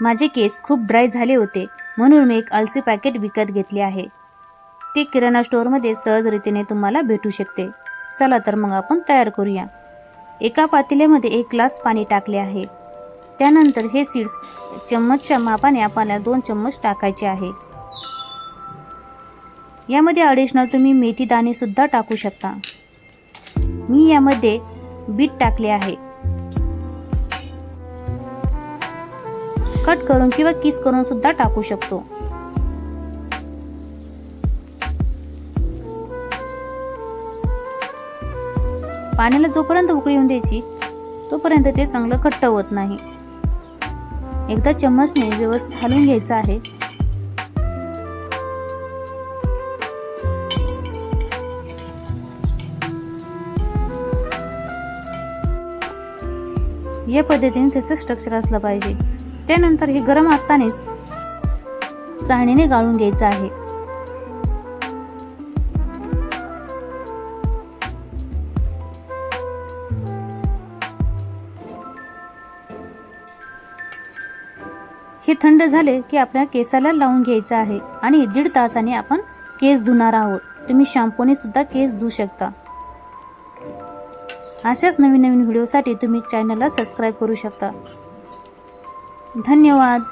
माझे केस खूप ड्राय झाले होते, म्हणून मी एक अलसी पॅकेट विकत घेतले आहे. ते किराणा स्टोअरमध्ये सहजरीतीने तुम्हाला भेटू शकते. चला तर मग आपण तयार करूया. एका पातेल्यामध्ये 1 ग्लास पाणी टाकले आहे. त्यानंतर हे सीड्स चम्मचच्या मापाने आपल्याला 2 चम्मच टाकायचे आहे. यामध्ये ॲडिशनल तुम्ही मेथी दाणे सुद्धा टाकू शकता. मी यामध्ये बीट टाकले आहे. कट करून किंवा किस करून सुद्धा टाकू शकतो. पाण्याला जोपर्यंत उकळी येऊन द्यायची तोपर्यंत ते चांगलं घट्ट होत नाही. एकदा चम्मचने व्यवस्थित हलवून घ्यायचं आहे. या पद्धतीने त्याचं स्ट्रक्चर असलं पाहिजे. त्यानंतर हे गरम असतानाच चाळणीने गाळून घ्यायचं आहे. हे थंड झाले की आपल्याला केसाला लावून घ्यायचं आहे आणि 1.5 तासाने आपण केस धुणार आहोत. तुम्ही शॅम्पूने सुद्धा केस धुऊ शकता. अशाच नवीन व्हिडिओसाठी तुम्ही चॅनलला सबस्क्राईब करू शकता. धन्यवाद.